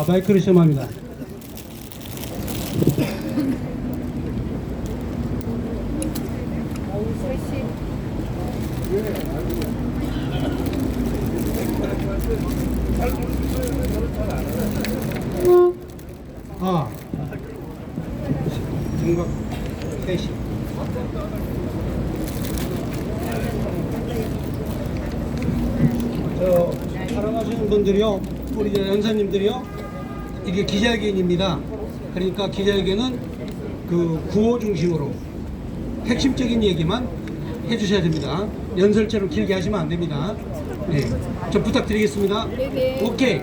마이크를 시험합니다. 등각 3시. 촬영하시는 분들이요, 우리 연사님들이요, 이게 기자회견입니다. 그러니까 기자회견은 그 구호 중심으로 핵심적인 얘기만 해주셔야 됩니다. 연설처럼 길게 하시면 안 됩니다. 네, 좀 부탁드리겠습니다. 네네. 오케이.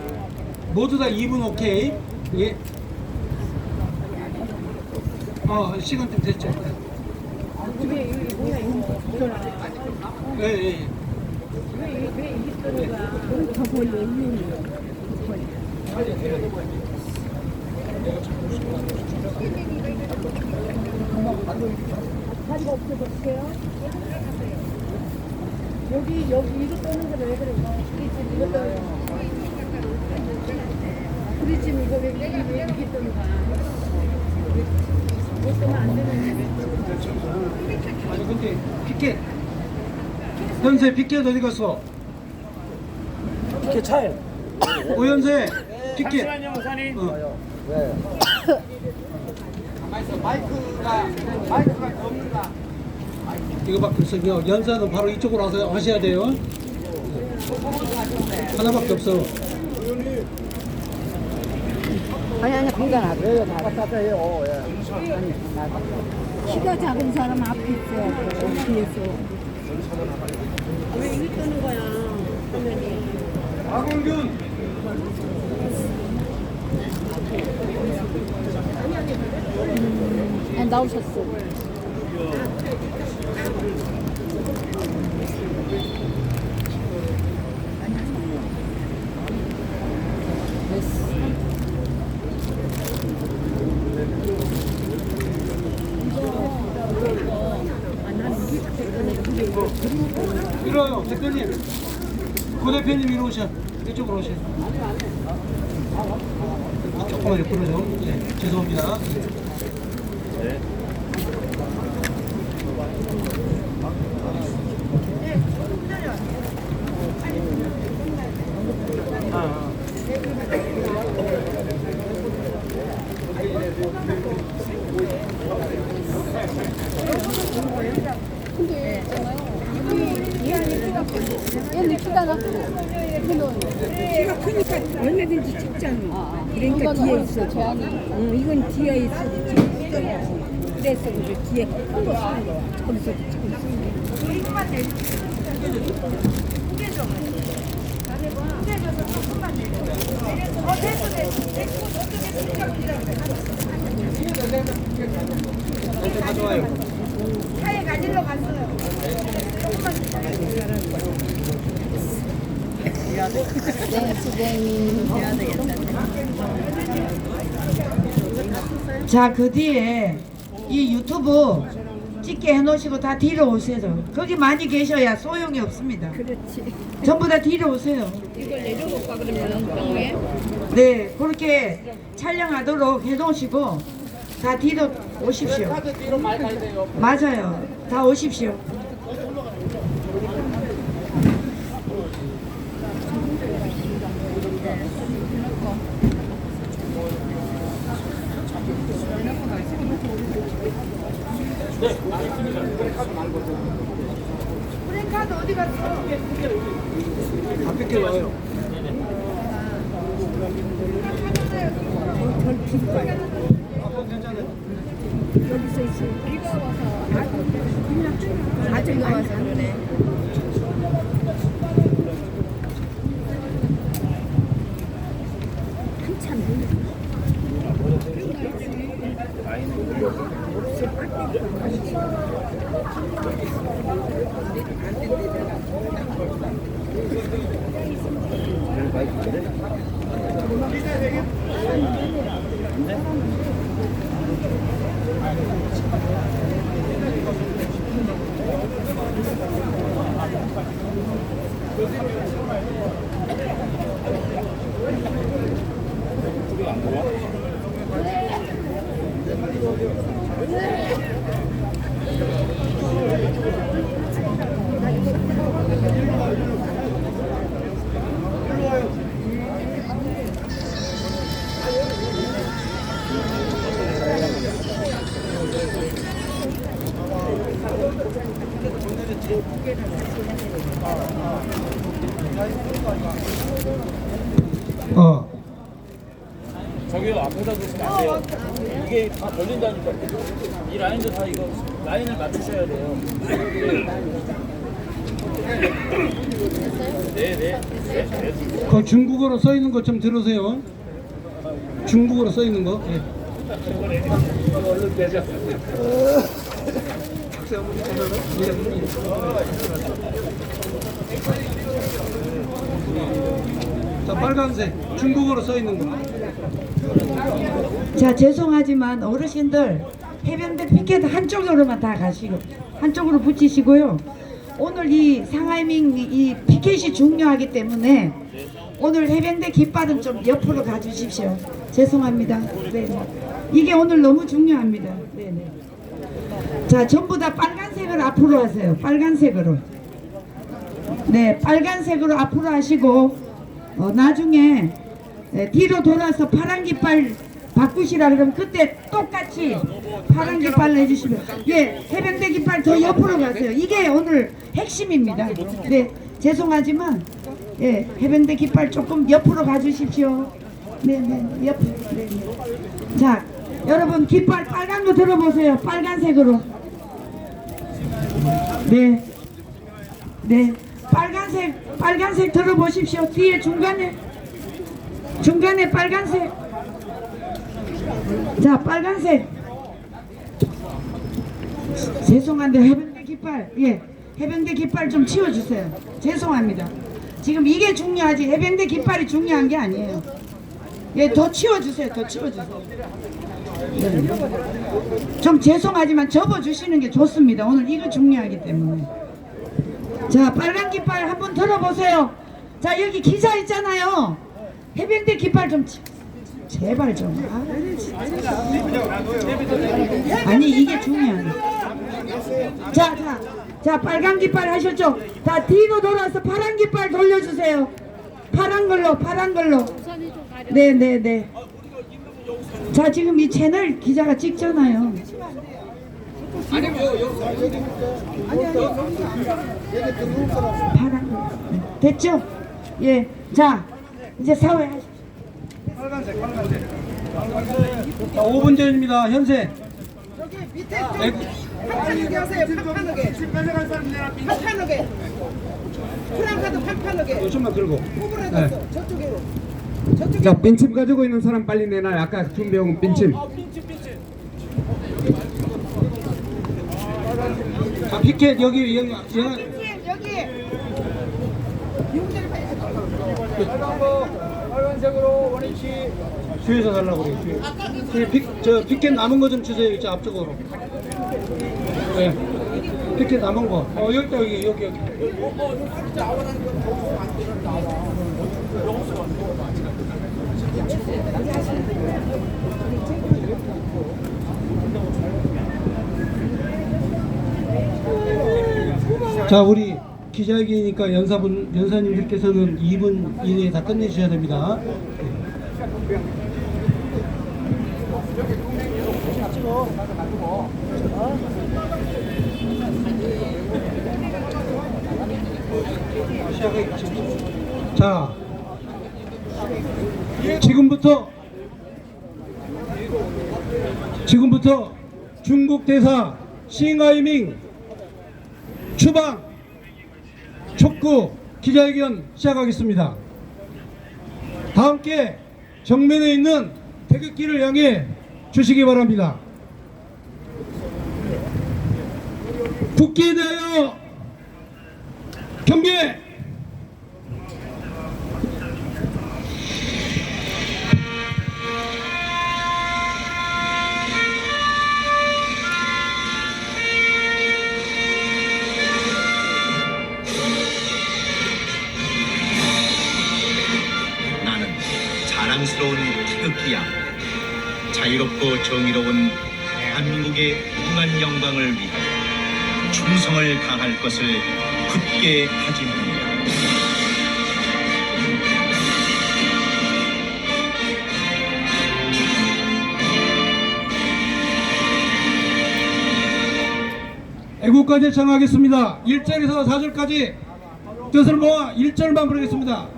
모두 다 2분 오케이. 예. 시간 좀 됐죠. 이게 뭐야 이거? 예, 예. 왜 이거가 더 벌려 있는 거? 다리가 없어졌어요? 여기 이거 떠는 거를 왜 그래? 프리즘 이거 떠. 프리즘 이거 왜 이렇게 떠는 거야? 못 떠면 안 되는데. 아니 근데 피켓 현세 피켓 어디 갔어? 피켓 차에. 오현세 피켓. 잠시만요, 목사님. 네. 마이크가 없는가? 이거 막 글쎄요. 연사는 바로 이쪽으로 와서 하셔야 돼요. 하나밖에 없어. 아니 공간 앞에. 네, 답답해요. 예. 키가 작은 사람 앞에 있어야 돼. 뒤에서. 왜 이리 뜨는 거야? 화면이. 박원균. 나오셨어. 이리와요, 대표님. 고 대표님 이리 오셔. 이쪽으로 오셔. 조금만 옆으로죠. 네, 죄송합니다. 네. 근데 얘는 키가 낮고 키가 크니까 얼마든지 찍잖아. 그러니까 뒤에 있어. 이건 뒤에 있어. 그래서 이제 뒤에 큰 거 쓰는 거야. 거기서 찍고 있어. 이거만 내. 무게 좀. 무게 줘서 조금만 내. 됐고 저쪽에 찍자고 가져와요. 차에 가지러 갔어요. 네, 선생님. 자, 그 뒤에 이 유튜브 찍게 해놓으시고 다 뒤로 오세요. 거기 많이 계셔야 소용이 없습니다. 그렇지. 전부 다 뒤로 오세요. 이걸 내려볼까 그러면 병에? 네, 그렇게 촬영하도록 해놓으시고 다 뒤로 오십시오. 맞아요. 다 오십시오. 프랭카드 어디 갔어? 앞에 게 와요. 여기서 있어. 비가 와서 가지고 와서 그러네. 한참 저기요 앞에다 두시면 안 돼요. 이게 다 걸린다니까. 이 라인도 다 이거 라인을 맞추셔야 돼요. 네. 그 중국어로 써 있는 거 좀 들으세요. 중국어로 써 있는 거. 예. 얼른 되죠. 자, 빨간색 중국어로 써 있는 거. 자, 죄송하지만 어르신들 해병대 피켓 한쪽으로만 다 가시고 한쪽으로 붙이시고요. 오늘 이 상하이밍 이 피켓이 중요하기 때문에 오늘 해병대 깃발은 좀 옆으로 가주십시오. 죄송합니다. 네. 이게 오늘 너무 중요합니다. 네네. 자, 전부 다 빨간색을 앞으로 하세요. 빨간색으로. 네, 빨간색으로 앞으로 하시고 나중에 뒤로 돌아서 파란 깃발 바꾸시라 그러면 그때 똑같이 파란 깃발로 해주시면 예, 해병대 깃발 더 옆으로 가세요. 이게 오늘 핵심입니다. 네, 죄송하지만 예, 해병대 깃발 조금 옆으로 가주십시오. 네네, 옆. 네. 자, 여러분 깃발 빨간 거 들어보세요. 빨간색으로. 네, 네, 빨간색 들어보십시오. 뒤에 중간에 빨간색. 자, 빨간색. 죄송한데 해병대 깃발, 예, 해병대 깃발 좀 치워주세요. 죄송합니다. 지금 이게 중요하지 해병대 깃발이 중요한 게 아니에요. 예, 더 치워주세요. 더 치워주세요. 네. 좀 죄송하지만 접어주시는 게 좋습니다. 오늘 이거 중요하기 때문에. 자, 빨간 깃발 한번 들어보세요. 자, 여기 기자 있잖아요. 해병대 깃발 좀 제발 좀. 아니 이게 중요해. 자, 빨간 깃발 하셨죠? 다 뒤로 돌아서 파란 깃발 돌려주세요. 파란 걸로. 네네네. 자, 지금 이 채널 기자가 찍잖아요. 파란 거. 됐죠? 예. 자, 이제 사회 하십시오. 빨간색. 자, 5분 전입니다. 현재. 저기 밑에 판판하게 하세요. 판판하게. 프랑카드 판판하게. 좀만 들고. 구분해놨어. 저쪽으로. 자, 빈침 가지고 있는 사람 빨리 내놔요. 아까 준비해온 빈침. 자, 피켓 여기. 여기. 빨간색으로 원위치. 뒤에서 달라고 그래요. 뒤에. 피켓 남은 거 좀 주세요. 이쪽 앞쪽으로. 네. 피켓 남은 거. 여기. 자, 우리 기자회견이니까 연사님들께서는 2분 이내에 다 끝내주셔야 됩니다. 자, 지금부터 중국 대사 싱하이밍 추방 촉구 기자회견 시작하겠습니다. 다 함께 정면에 있는 태극기를 향해 주시기 바랍니다. 국기에 대하여 경계! 영광스러운 태극기야, 자유롭고 정의로운 대한민국의 무궁한 영광을 위하여 충성을 다할 것을 굳게 다짐합니다. 애국가제 청하겠습니다. 1절에서 4절까지 뜻을 모아 1절만 부르겠습니다.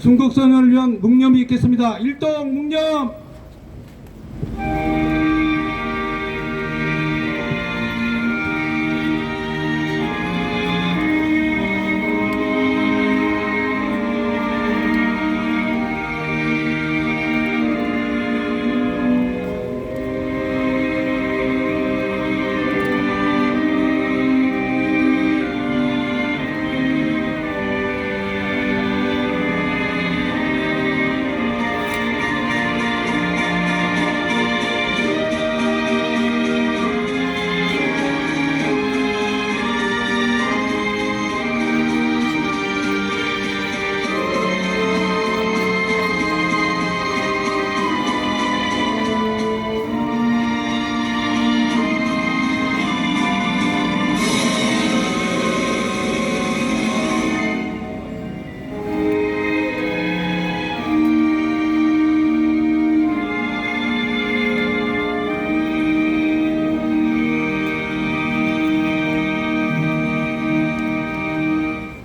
순국선언을 위한 묵념이 있겠습니다. 일동 묵념.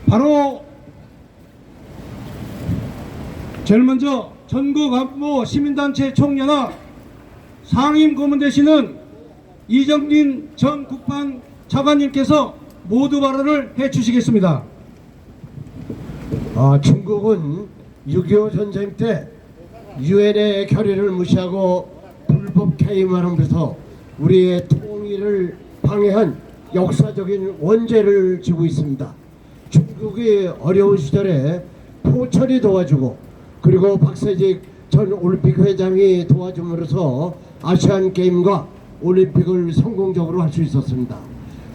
바로 제일 먼저 전국 안보 시민단체 총연합 상임 고문되시는 이정진 전 국방 차관님께서 모두 발언을 해주시겠습니다. 중국은 6.25 전쟁 때 유엔의 결의를 무시하고 불법 개임하면서 우리의 통일을 방해한 역사적인 원죄를 지고 있습니다. 중국이 어려운 시절에 포철이 도와주고 그리고 박세직 전 올림픽 회장이 도와줌으로써 아시안 게임과 올림픽을 성공적으로 할 수 있었습니다.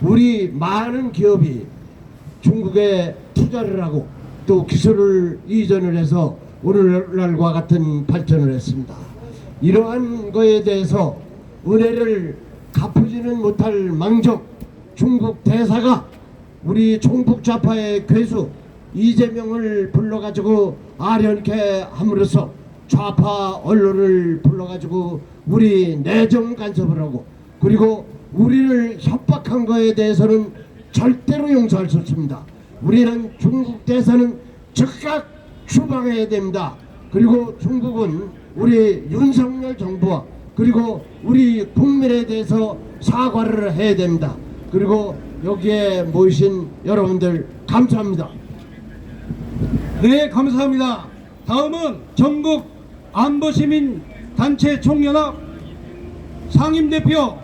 우리 많은 기업이 중국에 투자를 하고 또 기술을 이전을 해서 오늘날과 같은 발전을 했습니다. 이러한 거에 대해서 은혜를 갚지는 못할 망정 중국 대사가 우리 총북좌파의 괴수 이재명을 불러가지고 아련케 함으로써 좌파 언론을 불러가지고 우리 내정 간섭을 하고 그리고 우리를 협박한 거에 대해서는 절대로 용서할 수 없습니다. 우리는 중국 대사는 즉각 추방해야 됩니다. 그리고 중국은 우리 윤석열 정부와 그리고 우리 국민에 대해서 사과를 해야 됩니다. 그리고 여기에 모이신 여러분들 감사합니다. 네, 감사합니다. 다음은 전국 안보시민단체 총연합 상임대표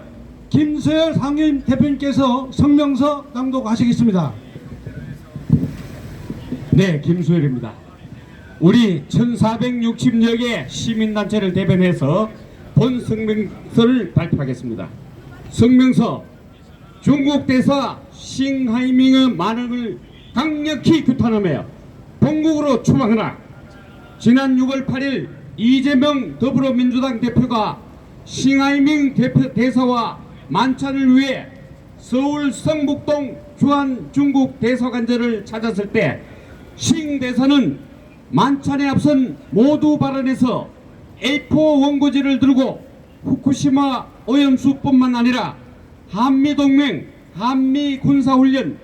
김서열 상임대표님께서 성명서 낭독하시겠습니다. 네, 김수열입니다. 우리 1460여 개 시민단체를 대변해서 본 성명서를 발표하겠습니다. 성명서: 중국 대사 싱하이밍의 만행을 강력히 규탄하며 본국으로 추방하라. 지난 6월 8일 이재명 더불어민주당 대표가 싱하이밍 대사와 만찬을 위해 서울 성북동 주한 중국 대사관제를 찾았을 때 싱 대사는 만찬에 앞선 모두 발언에서 A4 원고지를 들고 후쿠시마 오염수뿐만 아니라 한미동맹, 한미군사훈련,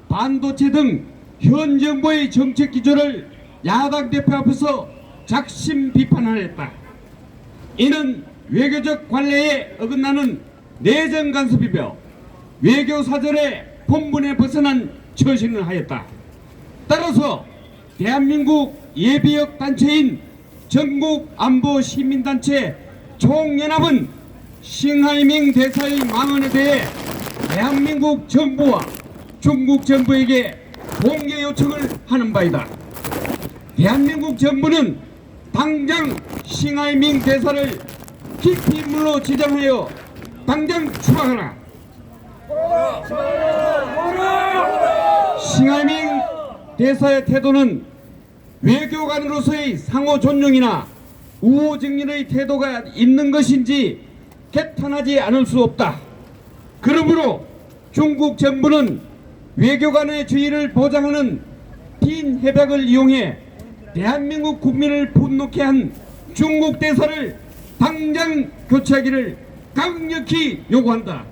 반도체 등 현 정부의 정책 기조를 야당 대표 앞에서 작심 비판하였다. 이는 외교적 관례에 어긋나는 내정 간섭이며 외교사절의 본분에 벗어난 처신을 하였다. 따라서 대한민국 예비역 단체인 전국안보시민단체 총연합은 싱하이밍 대사의 망언에 대해 대한민국 정부와 중국 정부에게 공개 요청을 하는 바이다. 대한민국 정부는 당장 싱하이밍 대사를 기피인물로 지정하여 당장 추방하라. 싱하이밍 대사의 태도는 외교관으로서의 상호 존중이나 우호 증진의 태도가 있는 것인지 개탄하지 않을 수 없다. 그러므로 중국 정부는 외교관의 주의를 보장하는 빈 협약을 이용해 대한민국 국민을 분노케 한 중국 대사를 당장 교체하기를 강력히 요구한다.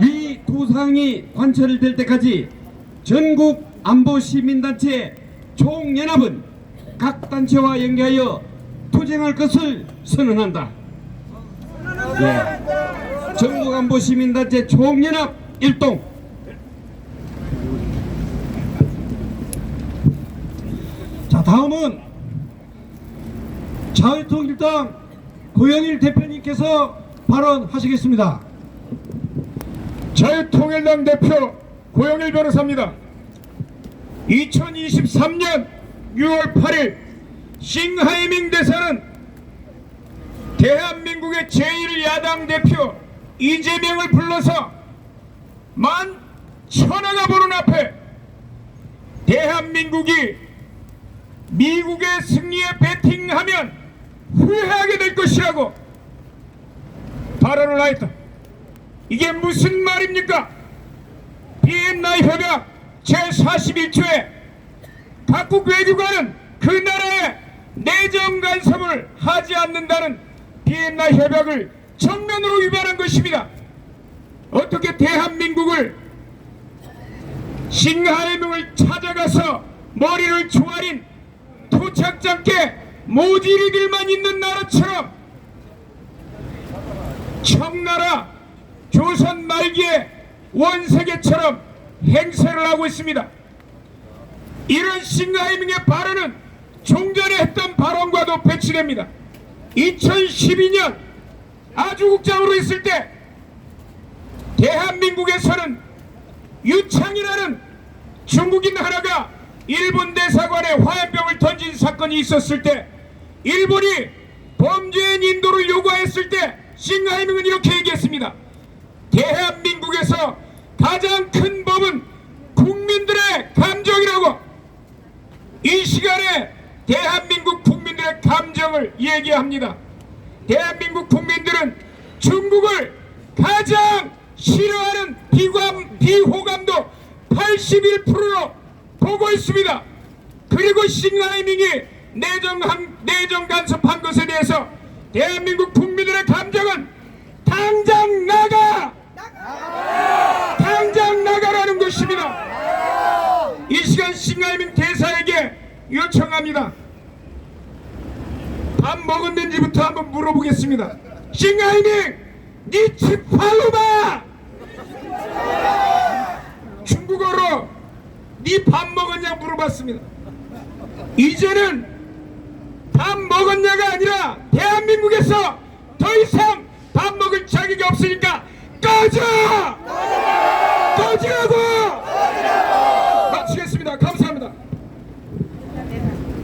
이 두 사항이 관철될 때까지 전국 안보시민단체 총연합은 각 단체와 연계하여 투쟁할 것을 선언한다. 전국안보시민단체 총연합 일동. 자, 다음은 자유통일당 고영일 대표님께서 발언하시겠습니다. 자유통일당 대표 고영일 변호사입니다. 2023년 6월 8일 싱하이밍 대사는 대한민국의 제1야당 대표 이재명을 불러서 만천하가 보는 앞에 대한민국이 미국의 승리에 베팅하면 후회하게 될 것이라고 발언을 하였다. 이게 무슨 말입니까? 비엔나 협약 제41조에 각국 외교관은 그 나라의 내정 간섭을 하지 않는다는 비엔나 협약을 정면으로 위반한 것입니다. 어떻게 대한민국을 싱하이밍을 찾아가서 머리를 조아린 토착장께 모지리들만 있는 나라처럼 청나라 조선 말기의 원세계처럼 행세를 하고 있습니다. 이런 싱하이밍의 발언은 종전에 했던 발언과도 배치됩니다. 2012년 아주국장으로 있을 때 대한민국에서는 유창이라는 중국인 하나가 일본 대사관에 화염병을 던진 사건이 있었을 때 일본이 범죄인 인도를 요구했을 때 싱하이밍은 이렇게 얘기했습니다. 대한민국에서 가장 큰 법은 국민들의 감정이라고. 이 시간에 대한민국 국민들의 감정을 얘기합니다. 대한민국 국민들은 중국을 가장 싫어하는 비호감도 81%로 보고 있습니다. 그리고 싱하이밍이 내정 간섭한 것에 대해서 대한민국 국민들의 감정은 당장 나가! 당장 나가라는 것입니다. 이 시간 싱하이밍 대사에게 요청합니다. 밥 먹었는지부터 한번 물어보겠습니다. 싱하이밍 니치 팔로마! 중국어로 니 밥 먹었냐 물어봤습니다. 이제는 밥 먹었냐가 아니라 대한민국에서 더 이상 밥 먹을 자격이 없으니까 꺼져! 꺼지라고! 마치겠습니다. 감사합니다.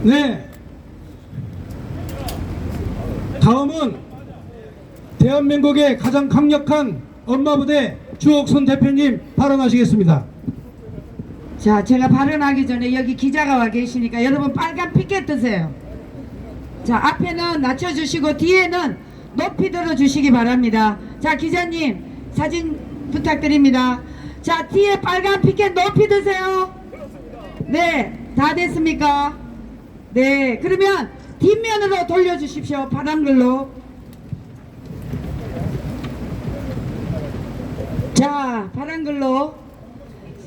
네. 다음은 대한민국의 가장 강력한 엄마부대 주옥선 대표님 발언하시겠습니다. 자, 제가 발언하기 전에 여기 기자가 와 계시니까 여러분 빨간 피켓 드세요. 자, 앞에는 낮춰주시고 뒤에는 높이 들어주시기 바랍니다. 자, 기자님 사진 부탁드립니다. 자, 뒤에 빨간 피켓 높이 드세요. 네, 다 됐습니까? 네, 그러면 뒷면으로 돌려주십시오. 파란글로. 자, 파란글로.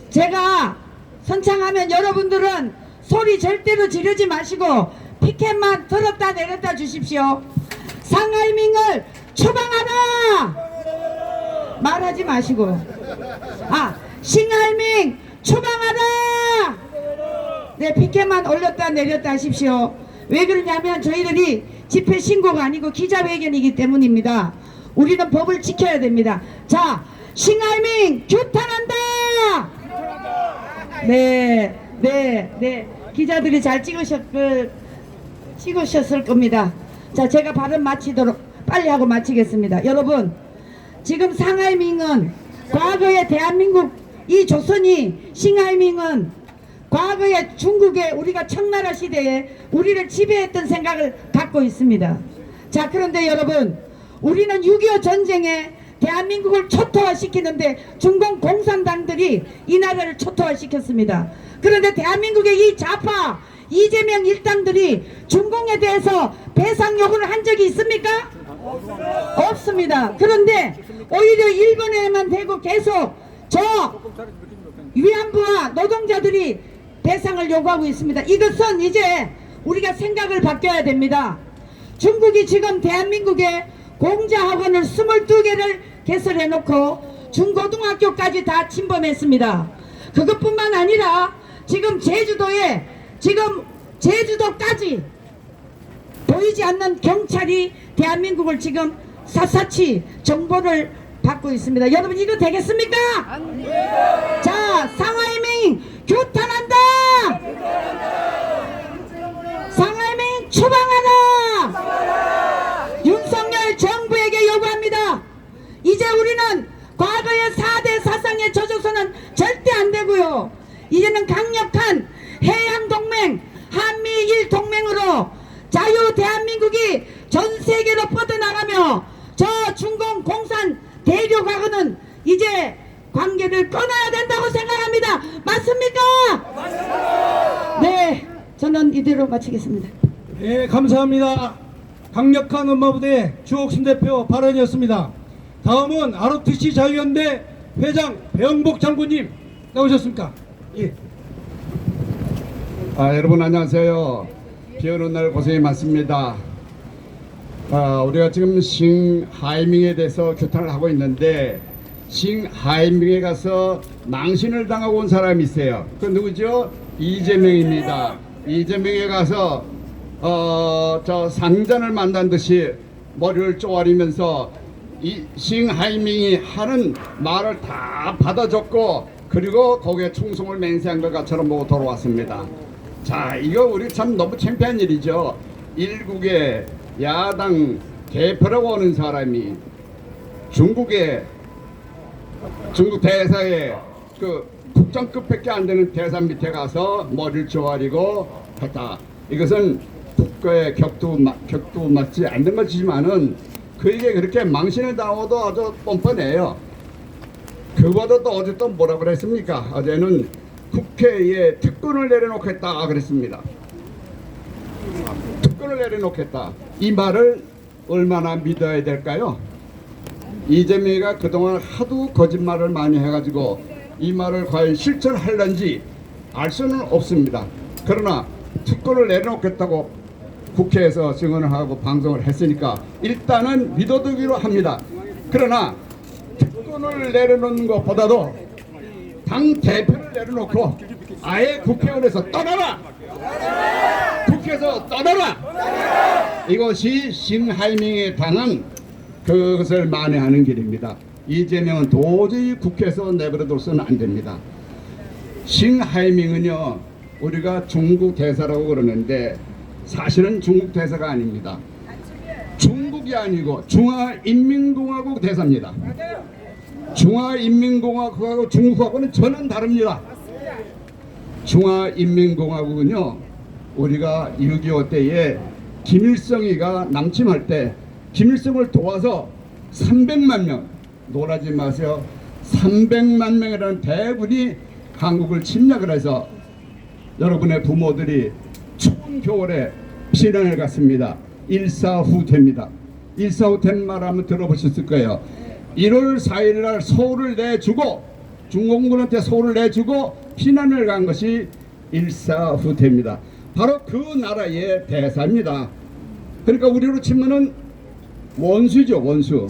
제가 선창하면 여러분들은 소리 절대로 지르지 마시고 피켓만 들었다 내렸다 주십시오. 상하이밍을 추방하라! 말하지 마시고. 싱하이밍 추방하라! 네, 피켓만 올렸다 내렸다 하십시오. 왜 그러냐면 저희들이 집회 신고가 아니고 기자회견이기 때문입니다. 우리는 법을 지켜야 됩니다. 자, 싱하이밍 규탄한다! 네. 기자들이 잘 찍으셨을 겁니다. 자, 제가 발언 마치도록 빨리 하고 마치겠습니다. 여러분, 지금 상하이밍은 과거에 대한민국 이 조선이 싱하이밍은 과거에 중국에 우리가 청나라 시대에 우리를 지배했던 생각을 갖고 있습니다. 자, 그런데 여러분, 우리는 6.25 전쟁에 대한민국을 초토화시키는데 중공 공산당들이 이 나라를 초토화시켰습니다. 그런데 대한민국의 이 좌파 이재명 일당들이 중공에 대해서 배상 요구를 한 적이 있습니까? 없습니다. 그런데 오히려 일본에만 대고 계속 저 위안부와 노동자들이 배상을 요구하고 있습니다. 이것은 이제 우리가 생각을 바뀌어야 됩니다. 중국이 지금 대한민국에 공자학원을 22개를 개설해 놓고 중고등학교까지 다 침범했습니다. 그것뿐만 아니라 지금 제주도까지 보이지 않는 경찰이 대한민국을 지금 샅샅이 정보를 받고 있습니다. 여러분, 이거 되겠습니까? 자, 상하이밍 규탄한다! 상하이밍 추방하라! 윤석열 정부에게 요구합니다. 이제 우리는 과거의 4대 사상의 저주서는 절대 안 되고요. 이제는 강력한 해양동맹, 한미일 동맹으로 자유 대한민국이 전 세계로 뻗어나가며 저 중공 공산 대륙하고는 이제 관계를 끊어야 된다고 생각합니다. 맞습니까? 맞습니다. 네, 저는 이대로 마치겠습니다. 네, 감사합니다. 강력한 음모부대 주옥순 대표 발언이었습니다. 다음은 ROTC 자유연대 회장 배영복 장군님 나오셨습니까? 예. 여러분 안녕하세요. 비 오는 날 고생이 많습니다. 우리가 지금 싱하이밍에 대해서 규탄을 하고 있는데 싱하이밍에 가서 망신을 당하고 온 사람이 있어요. 그 누구죠? 이재명입니다. 이재명에 가서 저 상전을 만난 듯이 머리를 쪼아리면서 이 싱하이밍이 하는 말을 다 받아줬고 그리고 거기에 충성을 맹세한 것 같처럼 보고 돌아왔습니다. 자, 이거 우리 참 너무 창피한 일이죠. 일국의 야당 대표라고 하는 사람이 중국 대사의 그 국장급밖에 안 되는 대사 밑에 가서 머리를 조아리고 했다. 이것은 국가의 격도 맞지 않는 것이지만은 그에게 그렇게 망신을 당하고도 아주 뻔뻔해요. 그보다 또 어제 또 뭐라 그랬습니까? 어제는 국회에 특권을 내려놓겠다 그랬습니다. 특권을 내려놓겠다. 이 말을 얼마나 믿어야 될까요? 이재명이가 그동안 하도 거짓말을 많이 해가지고 이 말을 과연 실천할런지 알 수는 없습니다. 그러나 특권을 내려놓겠다고 국회에서 증언을 하고 방송을 했으니까 일단은 믿어두기로 합니다. 그러나 특권을 내려놓는 것보다도 당 대표를 내려놓고 아예 국회의원에서 떠나라! 국회에서 떠나라! 이것이 싱하이밍에 당한 그것을 만회하는 길입니다. 이재명은 도저히 국회에서 내버려둬서는 안 됩니다. 싱하이밍은요, 우리가 중국 대사라고 그러는데 사실은 중국 대사가 아닙니다. 중국이 아니고 중화인민공화국 대사입니다. 중화인민공화국하고 중국하고는 전혀 다릅니다. 중화인민공화국은요, 우리가 6.25 때에 김일성이가 남침할 때 김일성을 도와서 300만 명, 놀라지 마세요, 300만 명이라는 대군이 한국을 침략을 해서 여러분의 부모들이 추운 겨울에 피난을 갔습니다. 일사후퇴입니다. 일사후퇴 말 한번 들어보셨을 거예요. 1월 4일 날 서울을 내주고, 중공군한테 서울을 내주고 피난을 간 것이 일사후퇴입니다. 바로 그 나라의 대사입니다. 그러니까 우리로 치면은 원수죠, 원수.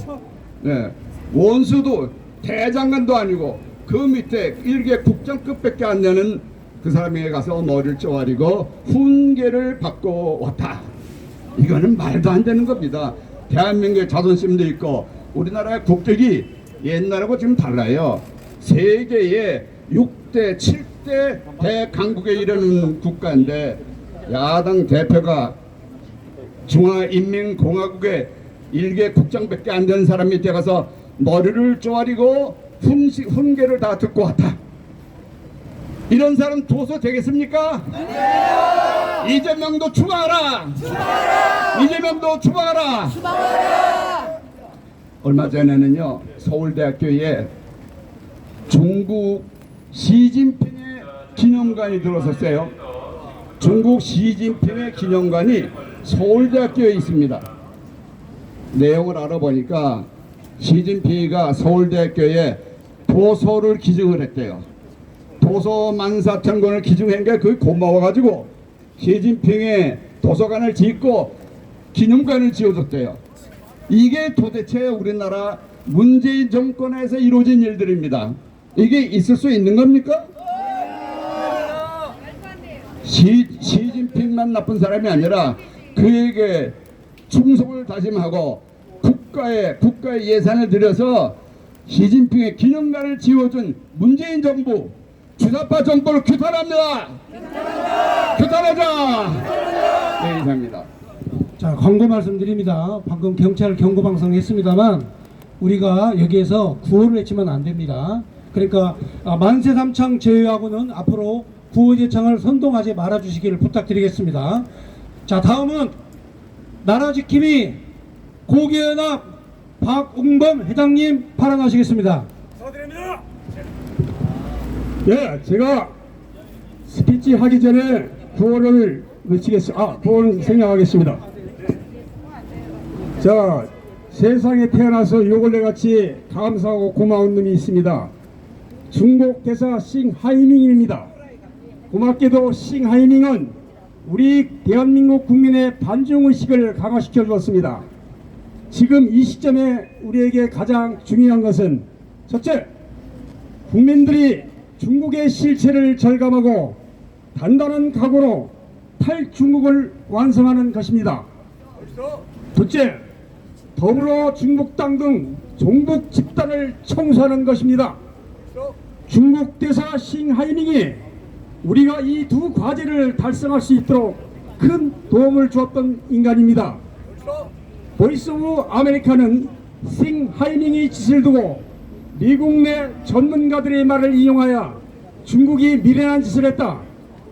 네. 원수도 대장관도 아니고 그 밑에 일개 국장급밖에 안 되는 그 사람에게 가서 머리를 쪼아리고 훈계를 받고 왔다. 이거는 말도 안 되는 겁니다. 대한민국의 자존심도 있고 우리나라의 국격이 옛날하고 지금 달라요. 세계의 6대 7대 대강국에 이르는 국가인데 야당 대표가 중화인민공화국의 일개 국장밖에 안 되는 사람 밑에 가서 머리를 쪼아리고 훈계를 다 듣고 왔다. 이런 사람 둬서 되겠습니까? 네. 이재명도 추방하라. 추방하라. 이재명도 추방하라. 추방하라. 얼마 전에는요, 서울대학교에 중국 시진핑의 기념관이 들어섰어요. 중국 시진핑의 기념관이 서울대학교에 있습니다. 내용을 알아보니까 시진핑이가 서울대학교에 도서를 기증을 했대요. 도서 14,000권을 기증한 게 그게 고마워가지고 시진핑의 도서관을 짓고 기념관을 지어줬대요. 이게 도대체 우리나라 문재인 정권에서 이루어진 일들입니다. 이게 있을 수 있는 겁니까? 시진핑만 나쁜 사람이 아니라 그에게 충성을 다짐하고 국가의 예산을 들여서 시진핑의 기념관을 지어준 문재인 정부, 주사파 정부를 규탄합니다. 규탄하자. 네, 이상입니다. 자, 광고 말씀드립니다. 방금 경찰 경고 방송 했습니다만 우리가 여기에서 구호를 외치면 안 됩니다. 그러니까 만세 삼창 제외하고는 앞으로 구호 제창을 선동하지 말아 주시기를 부탁드리겠습니다. 자, 다음은 나라지킴이 고기연합 박웅범 회장님 발언하시겠습니다. 예, 제가 스피치 하기 전에 구호를 외치겠습니다. 구호를 생략하겠습니다. 자, 세상에 태어나서 요걸레같이 감사하고 고마운 놈이 있습니다. 중국 대사 싱하이밍입니다. 고맙게도 싱하이밍은 우리 대한민국 국민의 반중의식을 강화시켜 주었습니다. 지금 이 시점에 우리에게 가장 중요한 것은 첫째, 국민들이 중국의 실체를 절감하고 단단한 각오로 탈중국을 완성하는 것입니다. 둘째, 더불어 중국당 등 종북 집단을 청소하는 것입니다. 중국 대사 싱하이밍이 우리가 이 두 과제를 달성할 수 있도록 큰 도움을 주었던 인간입니다. 보이스 오브 아메리카는 싱하이밍이 짓을 두고 미국 내 전문가들의 말을 이용하여 중국이 미련한 짓을 했다.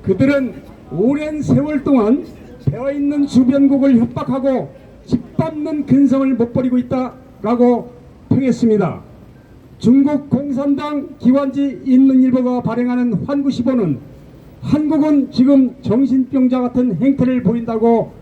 그들은 오랜 세월 동안 배어있는 주변국을 협박하고 짓밟는 근성을 못 버리고 있다라고 평했습니다. 중국 공산당 기관지 인민일보가 발행하는 환구시보는 한국은 지금 정신병자 같은 행태를 보인다고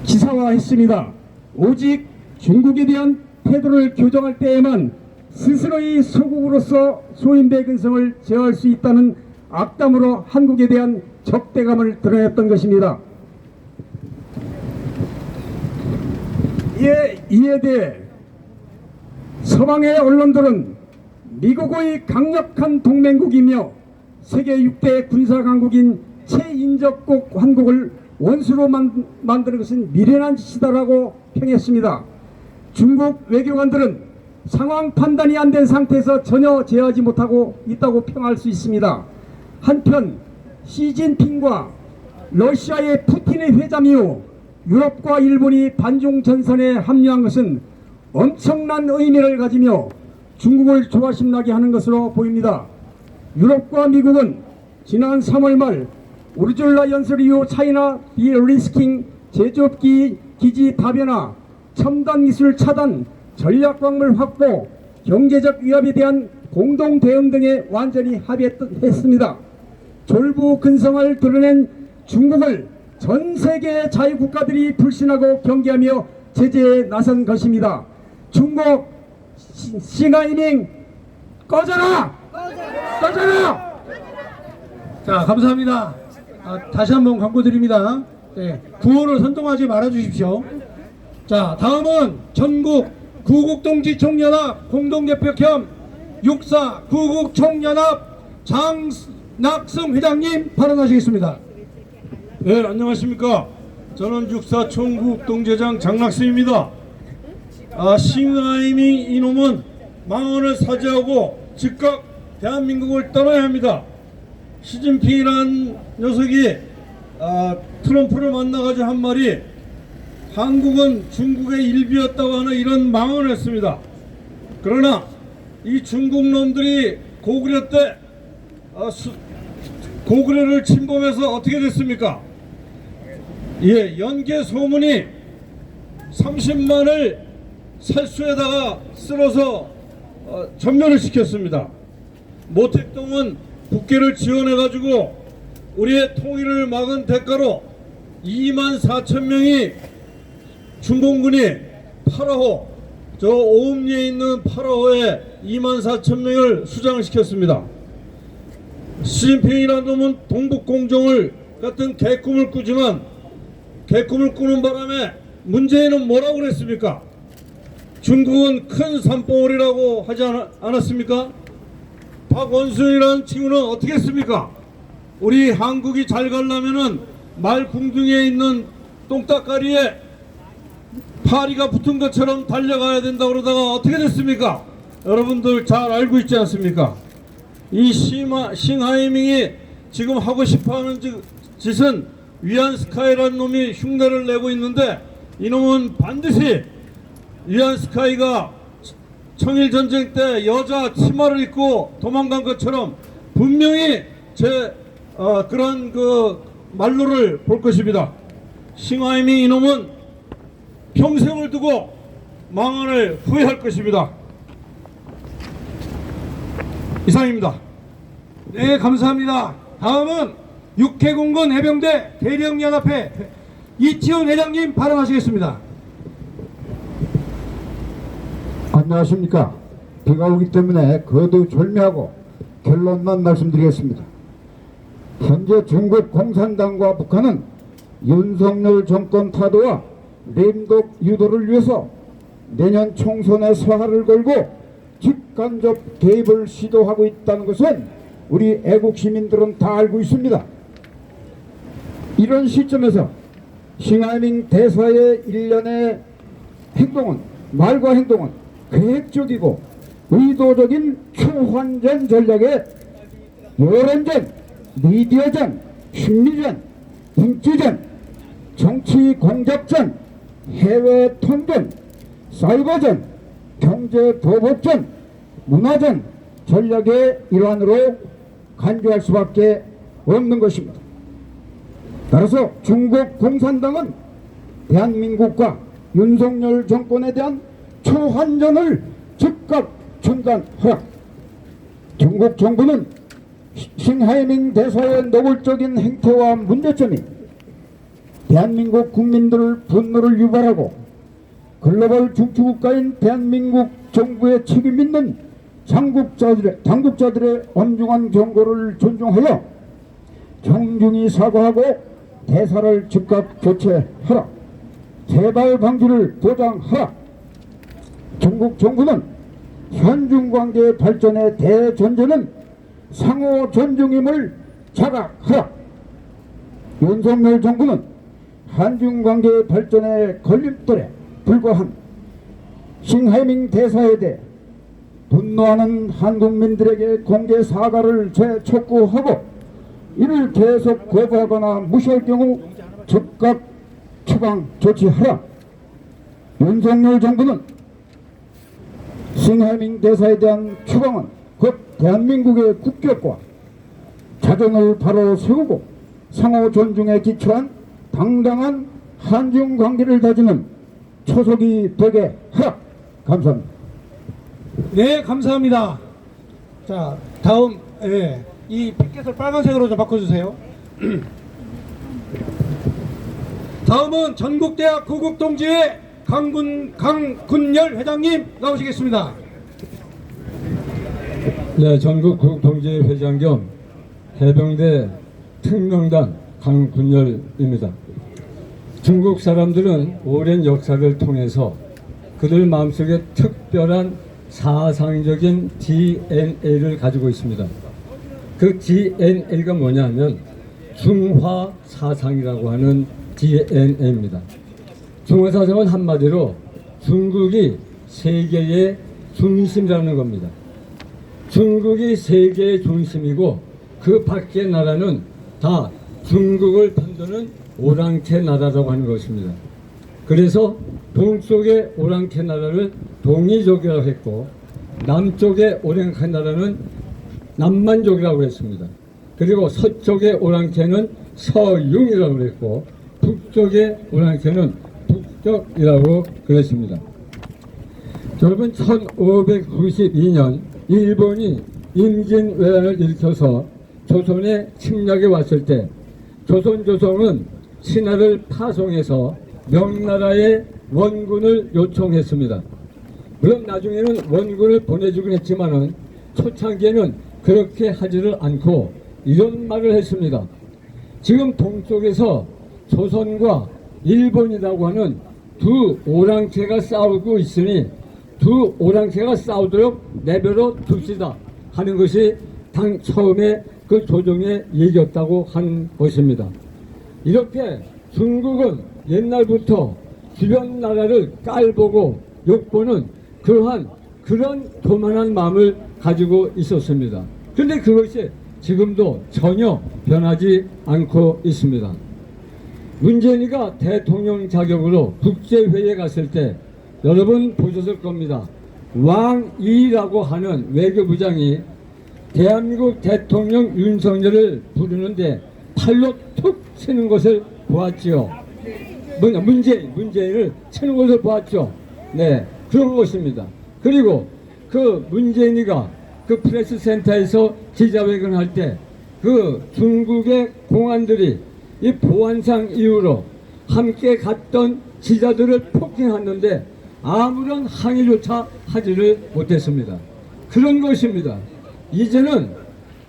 기사화했습니다. 오직 중국에 대한 태도를 교정할 때에만 스스로의 소국으로서 소인배 근성을 제어할 수 있다는 악담으로 한국에 대한 적대감을 드러냈던 것입니다. 이에 대해 서방의 언론들은 미국의 강력한 동맹국이며 세계 6대 군사강국인 최인접국 한국을 원수로 만드는 것은 미련한 짓이다라고 평했습니다. 중국 외교관들은 상황 판단이 안 된 상태에서 전혀 제어하지 못하고 있다고 평할 수 있습니다. 한편 시진핑과 러시아의 푸틴의 회담 이후 유럽과 일본이 반중 전선에 합류한 것은 엄청난 의미를 가지며 중국을 조바심 나게 하는 것으로 보입니다. 유럽과 미국은 지난 3월 말 우르졸라 연설 이후 차이나 비리스킹 제조업기 기지 다변화, 첨단 기술 차단, 전략광물 확보, 경제적 위협에 대한 공동 대응 등에 완전히 합의했습니다. 졸부 근성을 드러낸 중국을 전 세계 자유국가들이 불신하고 경계하며 제재에 나선 것입니다. 중국 싱하이밍 꺼져라! 꺼져라! 자, 감사합니다. 다시 한번 광고 드립니다. 네, 구호를 선동하지 말아 주십시오. 자, 다음은 전국 구국동지총연합 공동대표 겸 육사 구국총연합 장낙승 회장님 발언하시겠습니다. 네, 안녕하십니까. 저는 육사 총국동제장 장낙승입니다. 싱하이밍 이놈은 망언을 사죄하고 즉각 대한민국을 떠나야 합니다. 시진핑이라는 녀석이 트럼프를 만나가지고 한 말이 한국은 중국의 일부였다고 하는 이런 망언을 했습니다. 그러나 이 중국 놈들이 고구려 때 고구려를 침범해서 어떻게 됐습니까? 예, 연개 소문이 30만을 살수에다가 쓸어서 전멸을 시켰습니다. 모택동은 국계를 지원해가지고 우리의 통일을 막은 대가로 24,000명이 중공군이 파라호, 저 오음리에 있는 파라호에 24,000명을 수장을 시켰습니다. 시진핑이라는 놈은 동북공정을 같은 개꿈을 꾸지만 개꿈을 꾸는 바람에 문재인은 뭐라고 그랬습니까? 중국은 큰 산봉우리라고 하지 않았습니까? 박원순이라는 친구는 어떻게 했습니까? 우리 한국이 잘 가려면은 말궁둥이에 있는 똥따까리에 파리가 붙은 것처럼 달려가야 된다 그러다가 어떻게 됐습니까? 여러분들 잘 알고 있지 않습니까? 이 싱하이밍이 지금 하고 싶어하는 짓은 위안스카이라는 놈이 흉내를 내고 있는데 이놈은 반드시 위안스카이가 청일전쟁 때 여자 치마를 입고 도망간 것처럼 분명히 그런 말로를 볼 것입니다. 싱하이밍 이놈은 평생을 두고 망언을 후회할 것입니다. 이상입니다. 네, 감사합니다. 다음은 육해공군 해병대 대령연합회 이치훈 회장님 발언하시겠습니다. 안녕하십니까. 비가 오기 때문에 거두절미하고 결론만 말씀드리겠습니다. 현재 중국 공산당과 북한은 윤석열 정권 타도와 림독 유도를 위해서 내년 총선에 서하를 걸고 직간접 개입을 시도하고 있다는 것은 우리 애국 시민들은 다 알고 있습니다. 이런 시점에서 싱하이밍 대사의 일련의 행동은, 말과 행동은 계획적이고 의도적인 초환전 전략에 여론전, 미디어전, 심리전, 인지전, 정치 공작전, 해외 통전, 사이버전, 경제 보복전, 문화전 전략의 일환으로 간주할 수밖에 없는 것입니다. 따라서 중국 공산당은 대한민국과 윤석열 정권에 대한 초환전을 즉각 중단하라. 중국 정부는 싱하이밍 대사의 노골적인 행태와 문제점이 대한민국 국민들의 분노를 유발하고 글로벌 중추국가인 대한민국 정부의 책임 있는 당국자들의 엄중한 경고를 존중하여 정중히 사과하고 대사를 즉각 교체하라. 재발 방지를 보장하라. 중국 정부는 현중관계 발전의 대전제는 상호 존중임을 자각하라. 윤석열 정부는 한중관계 발전의 걸림돌에 불과한 싱하이밍 대사에 대해 분노하는 한국민들에게 공개 사과를 재촉구하고 이를 계속 거부하거나 무시할 경우 즉각 추방 조치하라. 윤석열 정부는 싱하이밍 대사에 대한 추방은 곧 대한민국의 국격과 자존을 바로 세우고 상호 존중에 기초한 당당한 한중 관계를 다지는 초석이 되게 하라. 감사합니다. 네, 감사합니다. 자, 다음, 이 피켓을 빨간색으로 좀 바꿔주세요. 다음은 전국대학 구국동지회 강군열 회장님 나오시겠습니다. 네, 전국 구국동지회 회장 겸 해병대 특명단 강군열입니다. 중국 사람들은 오랜 역사를 통해서 그들 마음속에 특별한 사상적인 DNA를 가지고 있습니다. 그 DNA가 뭐냐면 중화 사상이라고 하는 DNA입니다. 중화 사상은 한마디로 중국이 세계의 중심이라는 겁니다. 중국이 세계의 중심이고 그 밖의 나라는 다 중국을 편드는 오랑캐 나라라고 하는 것입니다. 그래서 동쪽의 오랑캐 나라를 동이족이라고 했고 남쪽의 오랑캐 나라는 남만족이라고 했습니다. 그리고 서쪽의 오랑캐는 서융이라고 그랬고 북쪽의 오랑캐는 북적이라고 그랬습니다. 여러분 1592년 일본이 임진왜란을 일으켜서 조선에 침략해 왔을 때 조선조정은 신하를 파송해서 명나라에 원군을 요청했습니다. 물론 나중에는 원군을 보내주긴 했지만은 초창기에는 그렇게 하지를 않고 이런 말을 했습니다. 지금 동쪽에서 조선과 일본이라고 하는 두 오랑캐가 싸우고 있으니 두 오랑캐가 싸우도록 내버려 둡시다 하는 것이 당 처음에 그 조정의 얘기였다고 하는 것입니다. 이렇게 중국은 옛날부터 주변 나라를 깔보고 욕보는 그런 교만한 마음을 가지고 있었습니다. 그런데 그것이 지금도 전혀 변하지 않고 있습니다. 문재인이가 대통령 자격으로 국제회의에 갔을 때 여러분 보셨을 겁니다. 왕이라고 하는 외교부장이 대한민국 대통령 윤석열을 부르는데 팔로 툭 치는 것을 보았지요. 문재인을 치는 것을 보았죠. 네, 그런 것입니다. 그리고 그 문재인이가 그 프레스 센터에서 기자회견을 할 때 그 중국의 공안들이 이 보안상 이유로 함께 갔던 기자들을 폭행했는데 아무런 항의조차 하지를 못했습니다. 그런 것입니다. 이제는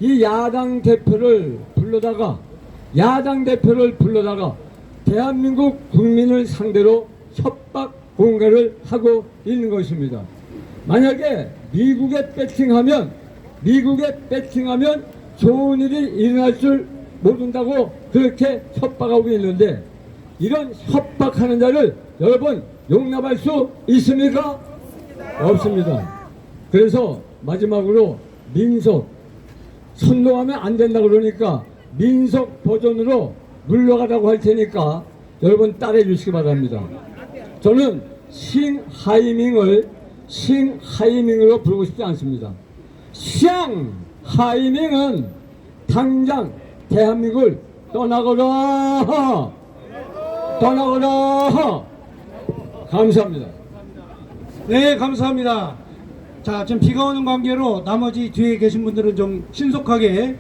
이 야당 대표를 불러다가 대한민국 국민을 상대로 협박 공갈을 하고 있는 것입니다. 만약에 미국에 배팅하면 좋은 일이 일어날 줄 모른다고 그렇게 협박하고 있는데 이런 협박하는 자를 여러분 용납할 수 있습니까? 없습니다. 그래서 마지막으로 민속 선동하면 안 된다 그러니까 민속 버전으로 물러가라고 할 테니까 여러분 따라해 주시기 바랍니다. 저는 싱하이밍으로 부르고 싶지 않습니다. 샹하이밍은 당장 대한민국을 떠나거라. 감사합니다. 네, 감사합니다. 자, 지금 비가 오는 관계로 나머지 뒤에 계신 분들은 좀 신속하게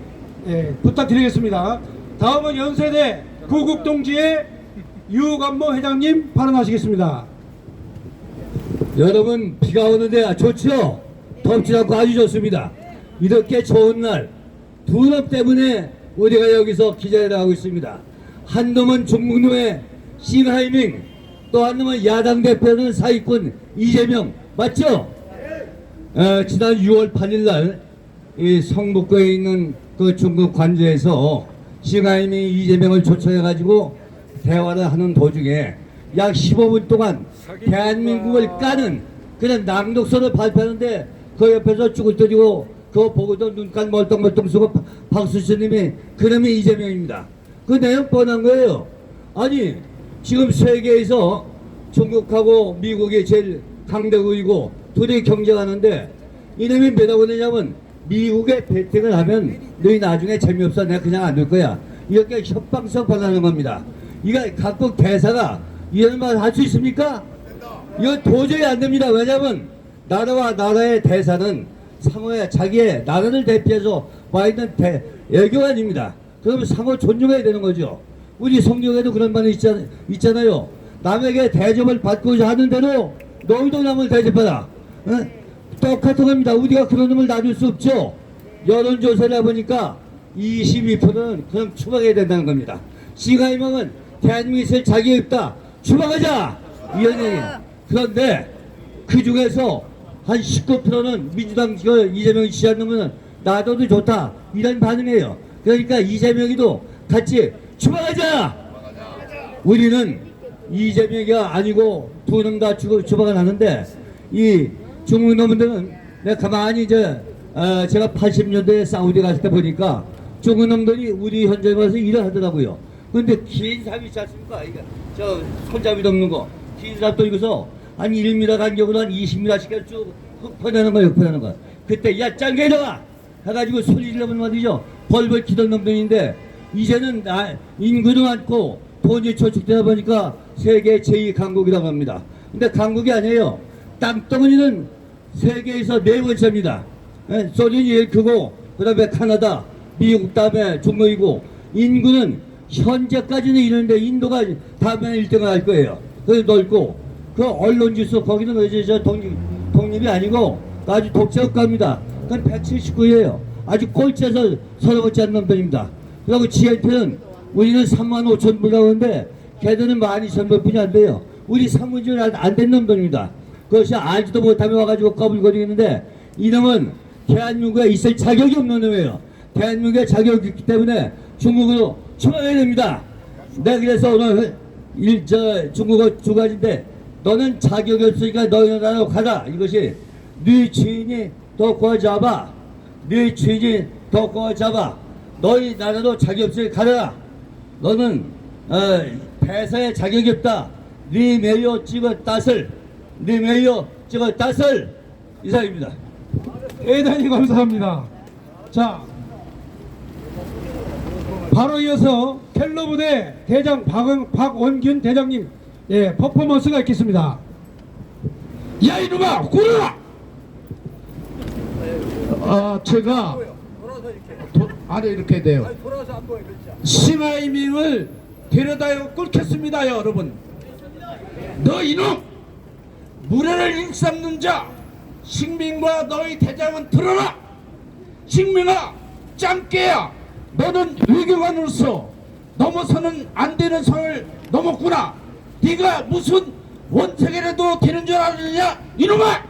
부탁드리겠습니다. 다음은 연세대 구국동지회 유관모 회장님 발언하시겠습니다. 여러분 비가 오는데 좋죠? 덥지 않고 아주 좋습니다. 이렇게 좋은 날 두 놈 때문에 우리가 여기서 기자회를 하고 있습니다. 한 놈은 중국놈의 싱하이밍, 또 한 놈은 야당 대표는 사기꾼 이재명, 맞죠? 지난 6월 8일 날 이 성북구에 있는 그 중국 관저에서 싱하이밍 이재명을 초청해가지고 대화를 하는 도중에 약 15분 동안 대한민국을 까는 그런 낭독서를 발표하는데 그 옆에서 쭈글쭈글이고 그거 보고도 눈깔 멀뚱멀뚱 쓰고 박수씨님이 그놈이 이재명입니다. 그 내용 뻔한 거예요. 아니 지금 세계에서 중국하고 미국이 제일 강대국이고 둘이 경쟁하는데 이놈이 뭐라고 그러냐면 미국에 배팅을 하면 너희 나중에 재미없어 내가 그냥 안 둘 거야. 이렇게 협박성 발언하는 겁니다. 이거 각국 대사가 이런 말 할 수 있습니까? 이거 도저히 안 됩니다. 왜냐하면 나라와 나라의 대사는 상호에 자기의 나라를 대표해서 와 있는 외교관입니다. 그러면 상호 존중해야 되는 거죠. 우리 성경에도 그런 말이 있잖아요. 남에게 대접을 받고자 하는 대로 너희도 남을 대접하라. 똑같은 겁니다. 우리가 그런 놈을 놔둘 수 없죠. 여론조사를 해보니까 22%는 그냥 추방해야 된다는 겁니다. 싱하이밍은 대한민국에 있을 자격이 없다. 추방하자! 이런 얘기예요. 그런데 그 중에서 한 19%는 민주당 이재명이 지지하는 놈은 놔둬도 좋다. 이런 반응이에요. 그러니까 이재명이도 같이 추방하자! 우리는 이재명이 아니고 두 놈 다 추방을 하는데 이 중국 놈들은 내가 가만히 제가 80년대에 사우디 갔을 때 보니까 중국 놈들이 우리 현장에 와서 일을 하더라고요. 근데 긴 삽 있지 않습니까? 저 손잡이도 없는 거. 긴 삽도 이거서 한 1m 간격으로 한 20m씩 쭉 흩어내는 거예요. 흩어내는 거. 그때 야 짱게 일어나! 해가지고 소리 지르면 말이죠. 벌벌 키던 놈들인데 이제는 인구도 많고 돈이 저축되다 보니까 세계 제2강국이라고 합니다. 근데 강국이 아니에요. 땅덩어리는 세계에서 4번째입니다. 소련이 제일 크고 그 다음에 카나다, 미국 다음에 중국이고 인구는 현재까지는 이런데 인도가 다음에 1등을 할 거예요. 그래서 넓고 그 언론 지수 거기는 이제 저 독립이 아니고 아주 독재국가입니다. 그건 179예요. 아주 꼴찌에서 서러웠지 않는 놈들입니다. 그리고 GNP는 우리는 35,000불 나오는데 걔들은 12,000불뿐이 안 돼요. 우리 상무지원 안 된 놈들입니다. 그것이 알지도 못하며 와가지고 꺼불거리는데 이놈은 대한민국에 있을 자격이 없는 놈이에요. 대한민국에 자격이 있기 때문에 중국으로 추방해야 됩니다. 내가 그래서 오늘 중국어 두 가지인데 너는 자격이 없으니까 너희 나라로 가라. 이것이 네 주인이 더 구워잡아. 네 주인이 더 구워잡아. 너희 나라로 자격 없으니까 가라. 너는 배사에 자격이 없다. 네 메이어 찍어 따슬. 네 메이어 찍어 따슬. 이상입니다. 대단히 감사합니다. 자, 바로 이어서 켈러 부대 대장 박원균 대장님 퍼포먼스가 있겠습니다. 야 이놈아 굴러라! 제가 아래 이렇게 돼요. 싱하이밍을 데려다요 끓겠습니다. 여러분 너 이놈 무례를 일삼는 자 식민과 너희 대장은 들어라. 식민아 짱깨야 너는 외교관으로서 넘어서는 안 되는 선을 넘었구나. 네가 무슨 원색이라도 되는 줄 아느냐 이놈아.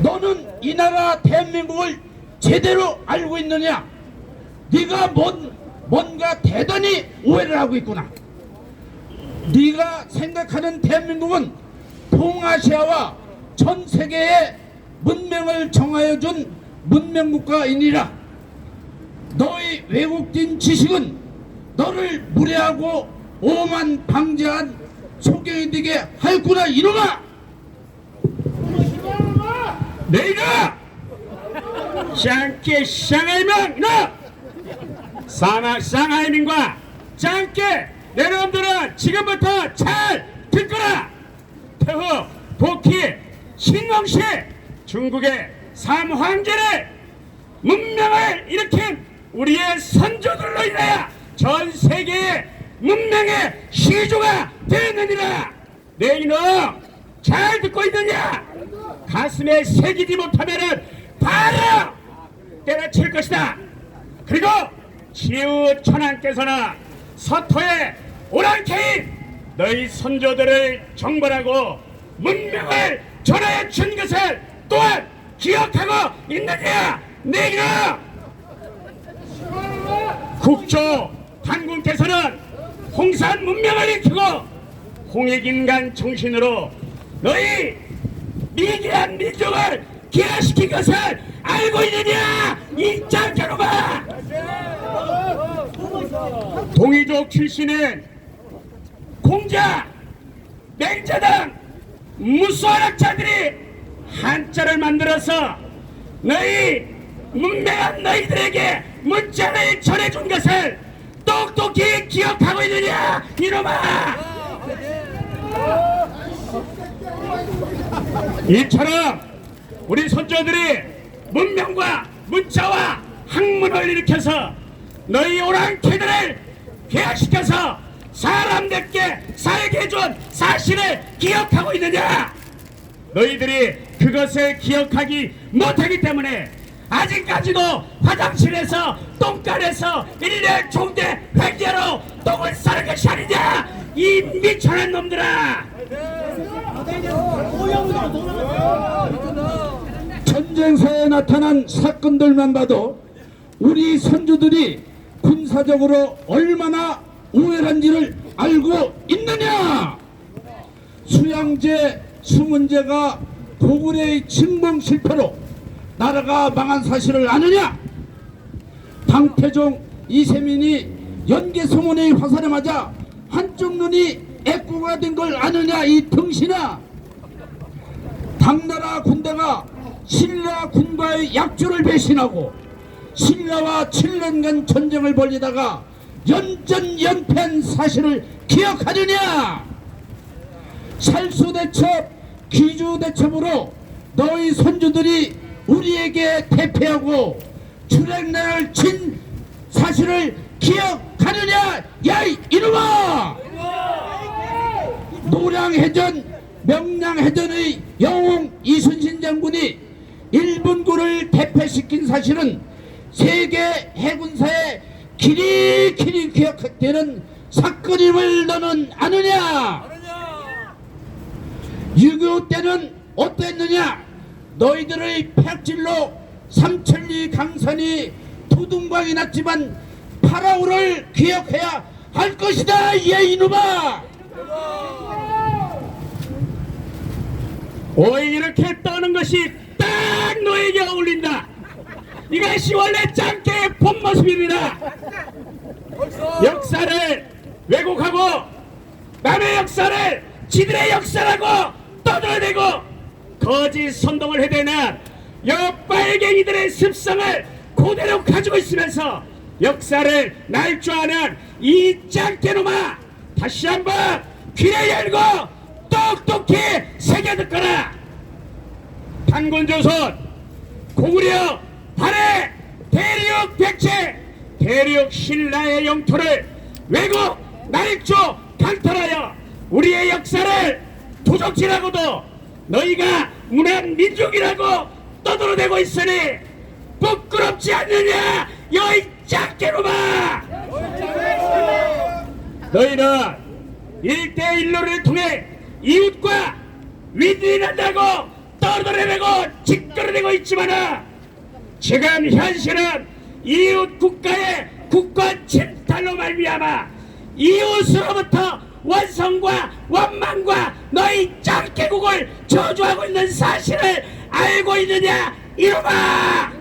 너는 이 나라 대한민국을 제대로 알고 있느냐. 네가 뭔가 대단히 오해를 하고 있구나. 네가 생각하는 대한민국은 동아시아와 전 세계의 문명을 정하여준 문명국가이니라. 너희 왜곡된 지식은 너를 무례하고 오만 방지한 소경이 되게 하였구나 이놈아. 내가 짱깨 샹하이밍 샹하이밍과 짱깨 여러분들은 지금부터 잘 듣거라. 태후, 도키, 신왕시 중국의 3황제를 문명을 일으킨 우리의 선조들로 인하여 전 세계의 문명의 시조가 되느니라. 내 이놈 잘 듣고 있느냐? 가슴에 새기지 못하면은 바로 때려칠 것이다. 그리고 지우천왕께서는 서토에 오랑캐인 너희 선조들을 정벌하고 문명을 전하여 준 것을 또한 기억하고 있느냐? 내 이놈! 국조 단군께서는 홍산 문명을 일으키고 홍익인간 정신으로 너희 미개한 민족을 기하시킨 것을 알고 있느냐 이 짱깨놈아. 동이족 출신은 공자, 맹자 등 무수한 학자들이 한자를 만들어서 너희 문맹한 너희들에게 문자를 전해준 것을 똑똑히 기억하고 있느냐 이놈아. 이처럼 우리 손자들이 문명과 문자와 학문을 일으켜서 너희 오랑캐들을 회화시켜서 사람들께 살게 해준 사실을 기억하고 있느냐. 너희들이 그것을 기억하기 못하기 때문에 아직까지도 화장실에서 똥간에서 일일 총대 횡재로 똥을 싸는 것이 아니냐 이 미천한 놈들아. 전쟁사에 나타난 사건들만 봐도 우리 선조들이 군사적으로 얼마나 우월한지를 알고 있느냐. 수양제 수문제가 고구려의 침공 실패로 나라가 망한 사실을 아느냐. 방패종 이세민이 연개소문의 화살에 맞아 한쪽 눈이 애꾸가 된 걸 아느냐 이 등신아. 당나라 군대가 신라 군과의 약조를 배신하고 신라와 7년간 전쟁을 벌이다가 연전연패한 사실을 기억하느냐. 살수대첩 귀주대첩으로 너희 손주들이 우리에게 대패하고 출행난을 친 사실을 기억하느냐 야 이놈아. 노량해전 명량해전의 영웅 이순신 장군이 일본군을 대패시킨 사실은 세계 해군사에 길이 기억되는 사건임을 너는 아느냐. 6.25 때는 어땠느냐. 너희들의 폐악질로 삼천리 강산이 두둥강이 났지만 파라오를 기억해야 할 것이다 이 이놈아. 오이 이렇게 떠는 것이 딱 너에게 어울린다. 이것이 원래 짱깨의 본 모습입니다. 역사를 왜곡하고 남의 역사를 지들의 역사라고 떠들어대고 거짓 선동을 해대는 여 빨갱이들의 습성을 그대로 가지고 있으면서 역사를 날조하는 이 짱깨놈아, 다시 한번 귀를 열고 똑똑히 새겨듣거라. 판군조선 고구려 발해 대륙 백제 대륙 신라의 영토를 왜곡 날조 강탈하여 우리의 역사를 도적질하고도 너희가 문한 민족이라고 떠들어대고 있으니 부끄럽지 않느냐 여이 짝개로마. 너희는 1대1로를 통해 이웃과 윈윈한다고 떠들어대고 짓거려대고 있지만 지금 현실은 이웃 국가의 국권 침탈로 말미암아 이웃으로부터 원성과 원망과 너희 짱개국을 저주하고 있는 사실을 알고 있느냐 이놈아.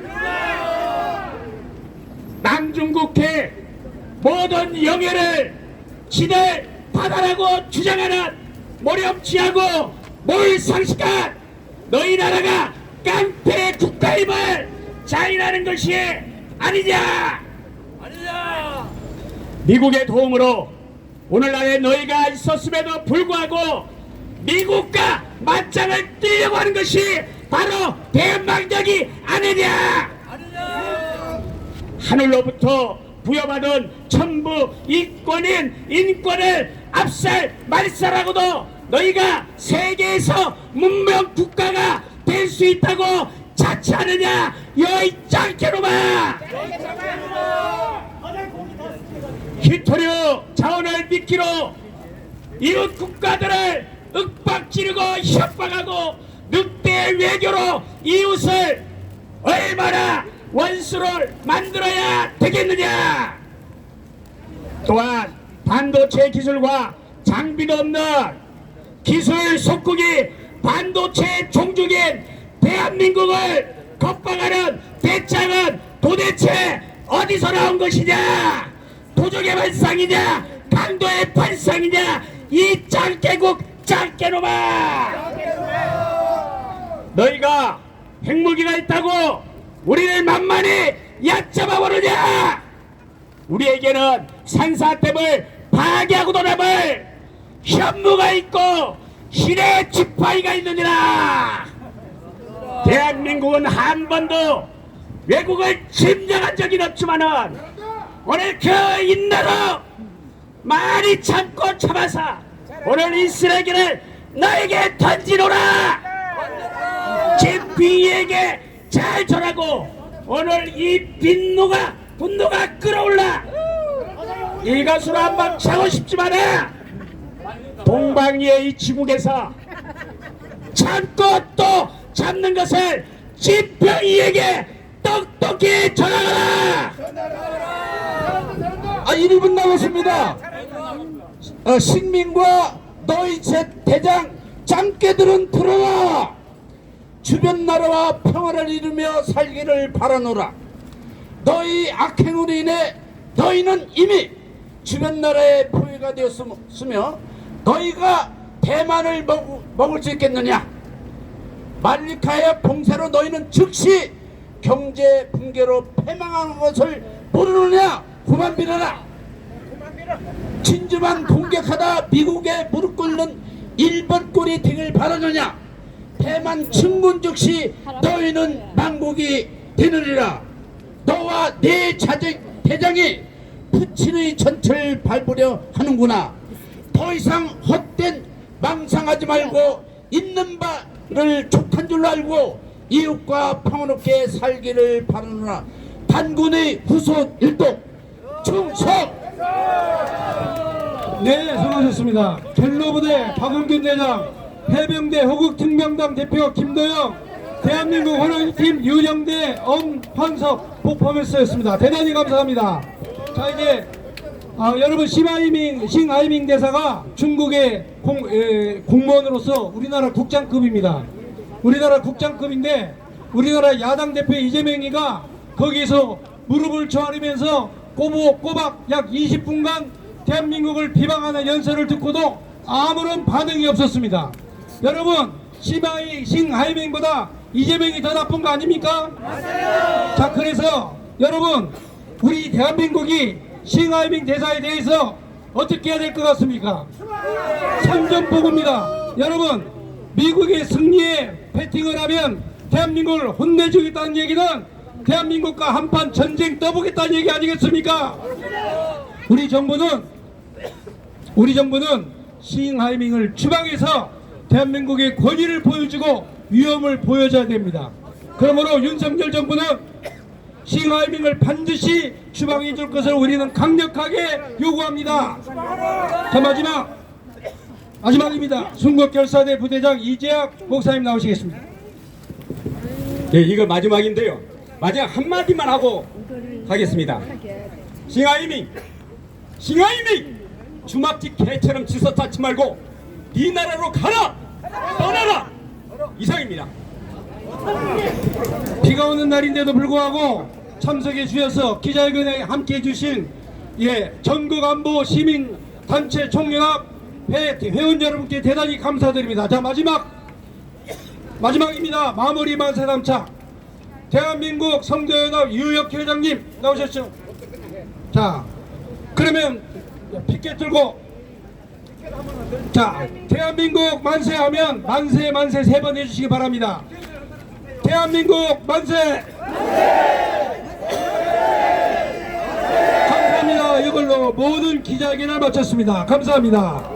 남중국해 모든 영해를 지들 바다라고 주장하는 모렴치하고 몰상식한 너희 나라가 깡패 국가임을 자인하는 것이 아니냐. 미국의 도움으로 오늘날에 너희가 있었음에도 불구하고 미국과 맞짱을 뜨려고 하는 것이 바로 대망적이 아니냐. 하늘로부터 부여받은 천부 이권인 인권을 압살 말살하고도 너희가 세계에서 문명 국가가 될 수 있다고 자처하느냐 여이 짱개로마. 히토류 자원을 미끼로 이웃 국가들을 윽박지르고 협박하고 늑대 외교로 이웃을 얼마나 원수를 만들어야 되겠느냐. 또한 반도체 기술과 장비도 없는 기술 속국이 반도체 종족인 대한민국을 겁박하는 대장은 도대체 어디서 나온 것이냐. 도적의 발상이냐 강도의 발상이냐 이 짱개국 짱개놈아. 너희가 핵무기가 있다고 우리를 만만히 얕잡아 버리냐? 우리에게는 산사tem을 파괴하고도 남을 현무가 있고 신의 지팡이가 있느니라. 대한민국은 한 번도 외국을 침략한 적이 없지만은 오늘 그 인내로 많이 참고 참아서 오늘 이 쓰레기를 너에게 던지노라. 진비에게 잘 전하고 오늘 이 분노가 끓어올라. 이것으로 한번 차고 싶지만은 동방위의 이 지국에서 참고 또 잡는 것을 진병이에게 똑똑히 전하라. 1분 남았습니다. 식민과 너희 대장 짱깨들은 들어라. 주변 나라와 평화를 이루며 살기를 바라노라. 너희 악행으로 인해 너희는 이미 주변 나라의 포위가 되었으며 너희가 대만을 먹을 수 있겠느냐? 말리카의 봉쇄로 너희는 즉시 경제 붕괴로 패망하는 것을 모르느냐? 그만 빌어라. 진주만 공격하다 미국에 무릎 꿇는 일본 꼴이 되길 바라느냐? 대만 침군 즉시 너희는 망국이 되느니라. 너와 네 대장이 푸틴의 전철 밟으려 하는구나. 더 이상 헛된 망상하지 말고 있는 바를 족한 줄로 알고 이웃과 평화롭게 살기를 바라노라. 단군의 후손 일동 충성. 네, 수고하셨습니다. 갤로부대 박은균 대장, 해병대 호국특명당 대표 김도영, 대한민국 호랑이팀 윤영대 엄환석 퍼포먼스였습니다. 대단히 감사합니다. 자, 이제 여러분 싱하이밍 대사가 중국의 공무원으로서 우리나라 국장급입니다. 우리나라 국장급인데 우리나라 야당 대표 이재명이가 거기서 무릎을 조아리면서 꼬박 약 20분간 대한민국을 비방하는 연설을 듣고도 아무런 반응이 없었습니다. 여러분, 싱하이밍보다 이재명이 더 나쁜 거 아닙니까? 맞아요. 자, 그래서 여러분, 우리 대한민국이 싱하이밍 대사에 대해서 어떻게 해야 될 것 같습니까? 선전포고입니다. 여러분, 미국의 승리에 배팅을 하면 대한민국을 혼내주겠다는 얘기는 대한민국과 한판 전쟁 떠보겠다는 얘기 아니겠습니까? 우리 정부는 싱하이밍을 추방해서 대한민국의 권위를 보여주고 위험을 보여줘야 됩니다. 그러므로 윤석열 정부는 싱하이밍을 반드시 추방해 줄 것을 우리는 강력하게 요구합니다. 자, 마지막입니다. 순국결사대 부대장 이재학 목사님 나오시겠습니다. 예, 이거 마지막인데요. 마지막 한마디만 하고 가겠습니다. 싱하이밍 주막지 개처럼 지서 쌓지 말고 네 나라로 가라, 떠나라. 이상입니다. 비가 오는 날인데도 불구하고 참석해 주셔서 기자회견에 함께 해주신 전국안보 시민단체 총연합 회원 여러분께 대단히 감사드립니다. 자, 마지막입니다. 마무리 만세 담차. 대한민국 성도연합 유혁 회장님 나오셨죠? 자, 그러면 피켓 들고, 자, 대한민국 만세하면 만세 3번 해주시기 바랍니다. 대한민국 만세! 감사합니다. 이걸로 모든 기자회견을 마쳤습니다. 감사합니다.